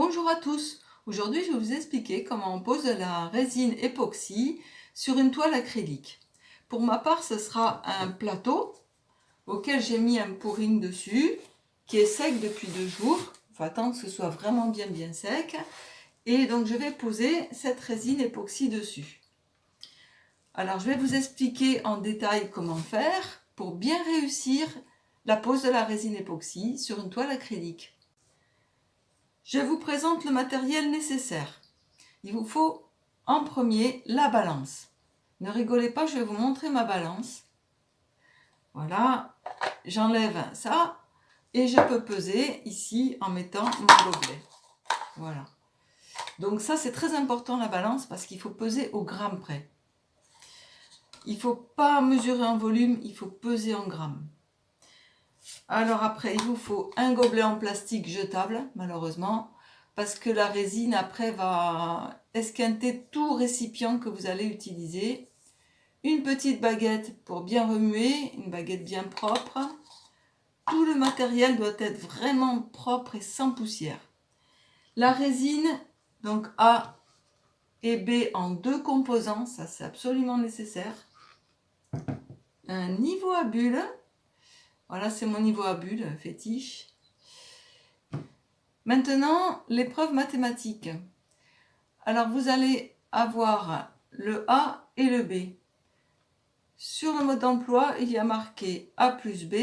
Bonjour à tous, aujourd'hui je vais vous expliquer comment on pose de la résine époxy sur une toile acrylique. Pour ma part ce sera un plateau auquel j'ai mis un pouring dessus qui est sec depuis 2 jours. Il faut attendre que ce soit vraiment bien sec et donc je vais poser cette résine époxy dessus. Alors je vais vous expliquer en détail comment faire pour bien réussir la pose de la résine époxy sur une toile acrylique. Je vous présente le matériel nécessaire. Il vous faut en premier la balance. Ne rigolez pas, je vais vous montrer ma balance. Voilà, j'enlève ça et je peux peser ici en mettant mon gobelet. Voilà. Donc ça c'est très important la balance parce qu'il faut peser au gramme près. Il ne faut pas mesurer en volume, il faut peser en grammes. Alors après, il vous faut un gobelet en plastique jetable, malheureusement, parce que la résine après va esquinter tout récipient que vous allez utiliser. Une petite baguette pour bien remuer, une baguette bien propre. Tout le matériel doit être vraiment propre et sans poussière. La résine, donc A et B en 2 composants, ça c'est absolument nécessaire. Un niveau à bulles. Voilà, c'est mon niveau à bulles fétiche. Maintenant, l'épreuve mathématique. Alors, vous allez avoir le A et le B. Sur le mode d'emploi, il y a marqué A plus B,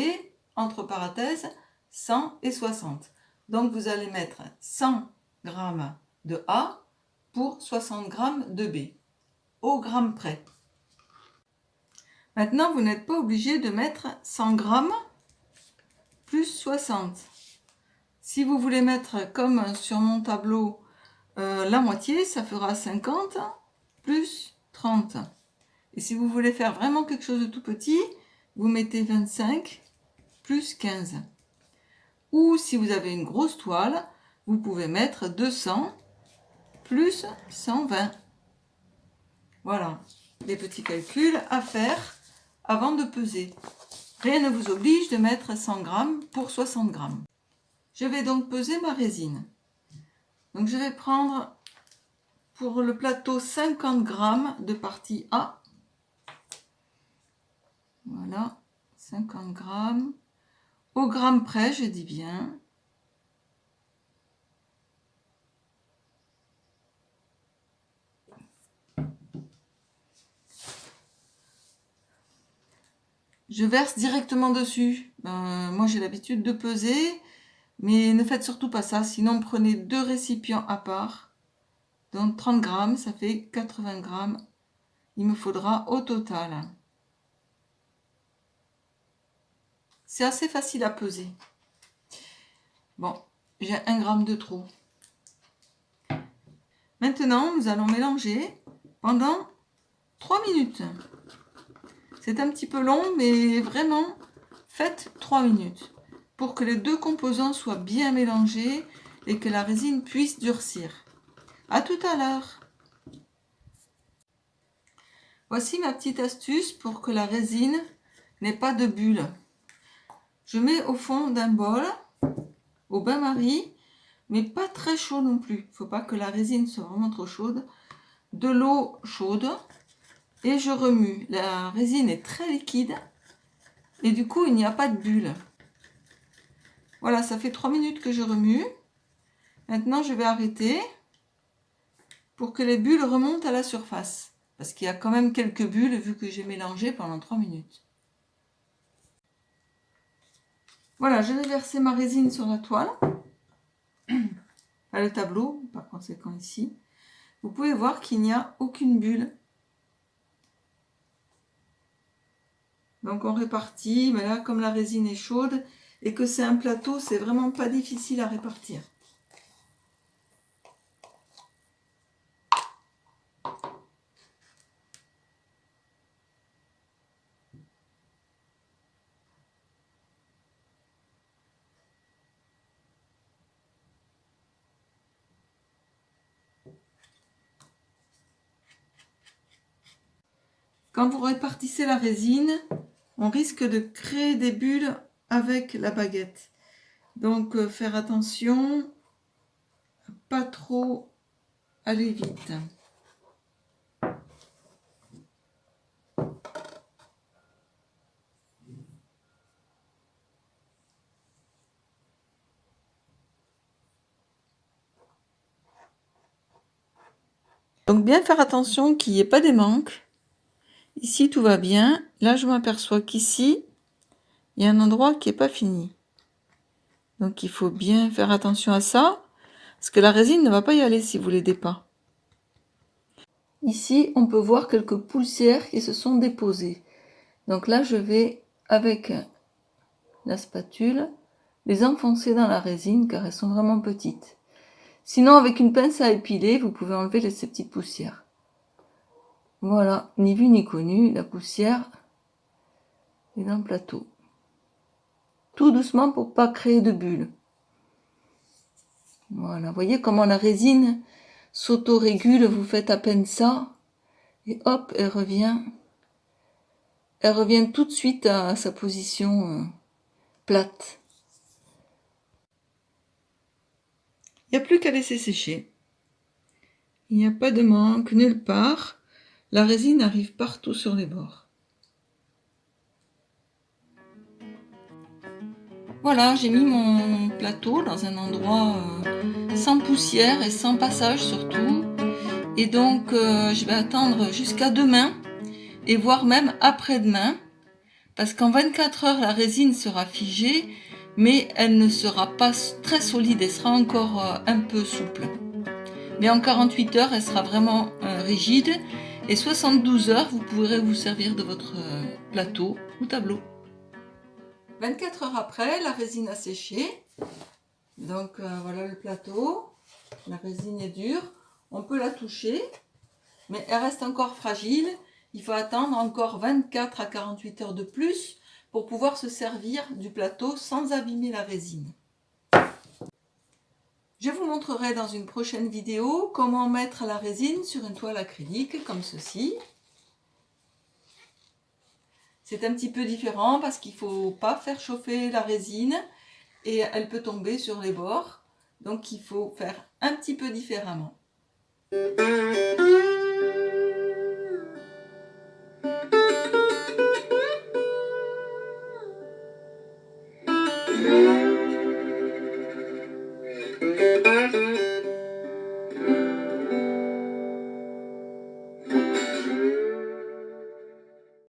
entre parenthèses, 100 et 60. Donc, vous allez mettre 100 g de A pour 60 g de B, au gramme près. Maintenant, vous n'êtes pas obligé de mettre 100 g plus 60. Si vous voulez mettre, comme sur mon tableau, la moitié, ça fera 50 plus 30. Et si vous voulez faire vraiment quelque chose de tout petit, vous mettez 25 plus 15. Ou si vous avez une grosse toile, vous pouvez mettre 200 plus 120. Voilà, les petits calculs à faire avant de peser. Rien ne vous oblige de mettre 100 g pour 60 g. Je vais donc peser ma résine. Donc je vais prendre pour le plateau 50 g de partie A. Voilà, 50 g. Au gramme près, je dis bien. Je verse directement dessus. Moi j'ai l'habitude de peser, mais ne faites surtout pas ça. Sinon prenez 2 récipients à part. Donc 30 g, ça fait 80 g. Il me faudra au total. C'est assez facile à peser. Bon, j'ai 1 g de trop. Maintenant, nous allons mélanger pendant 3 minutes. C'est un petit peu long, mais vraiment, faites 3 minutes pour que les 2 composants soient bien mélangés et que la résine puisse durcir. À tout à l'heure. Voici ma petite astuce pour que la résine n'ait pas de bulles. Je mets au fond d'un bol, au bain-marie, mais pas très chaud non plus. Il ne faut pas que la résine soit vraiment trop chaude. De l'eau chaude et je remue. La résine est très liquide et du coup il n'y a pas de bulles. Voilà, ça fait 3 minutes que je remue. Maintenant je vais arrêter pour que les bulles remontent à la surface. Parce qu'il y a quand même quelques bulles vu que j'ai mélangé pendant 3 minutes. Voilà, je vais verser ma résine sur la toile. Le tableau, par conséquent ici. Vous pouvez voir qu'il n'y a aucune bulle. Donc on répartit, mais là comme la résine est chaude et que c'est un plateau, c'est vraiment pas difficile à répartir. Quand vous répartissez la résine, on risque de créer des bulles avec la baguette. Donc faire attention pas trop aller vite. Donc bien faire attention qu'il n'y ait pas des manques. Ici tout va bien. Là je m'aperçois qu'ici il y a un endroit qui n'est pas fini. Donc il faut bien faire attention à ça. Parce que la résine ne va pas y aller si vous l'aidez pas. Ici on peut voir quelques poussières qui se sont déposées. Donc là je vais avec la spatule les enfoncer dans la résine car elles sont vraiment petites. Sinon avec une pince à épiler vous pouvez enlever ces petites poussières. Voilà, ni vu ni connu, la poussière est dans le plateau. Tout doucement pour pas créer de bulles. Voilà, voyez comment la résine s'auto-régule, vous faites à peine ça et hop, elle revient tout de suite à sa position plate. Il n'y a plus qu'à laisser sécher. Il n'y a pas de manque nulle part. La résine arrive partout sur les bords. Voilà, j'ai mis mon plateau dans un endroit sans poussière et sans passage surtout. Et donc je vais attendre jusqu'à demain et voire même après-demain. Parce qu'en 24 heures, la résine sera figée, mais elle ne sera pas très solide, elle sera encore un peu souple. Mais en 48 heures, elle sera vraiment rigide. Et 72 heures, vous pourrez vous servir de votre plateau ou tableau. 24 heures après, la résine a séché. Donc voilà le plateau. La résine est dure. On peut la toucher, mais elle reste encore fragile. Il faut attendre encore 24 à 48 heures de plus pour pouvoir se servir du plateau sans abîmer la résine. Je vous montrerai dans une prochaine vidéo comment mettre la résine sur une toile acrylique comme ceci. C'est un petit peu différent parce qu'il ne faut pas faire chauffer la résine et elle peut tomber sur les bords. Donc il faut faire un petit peu différemment.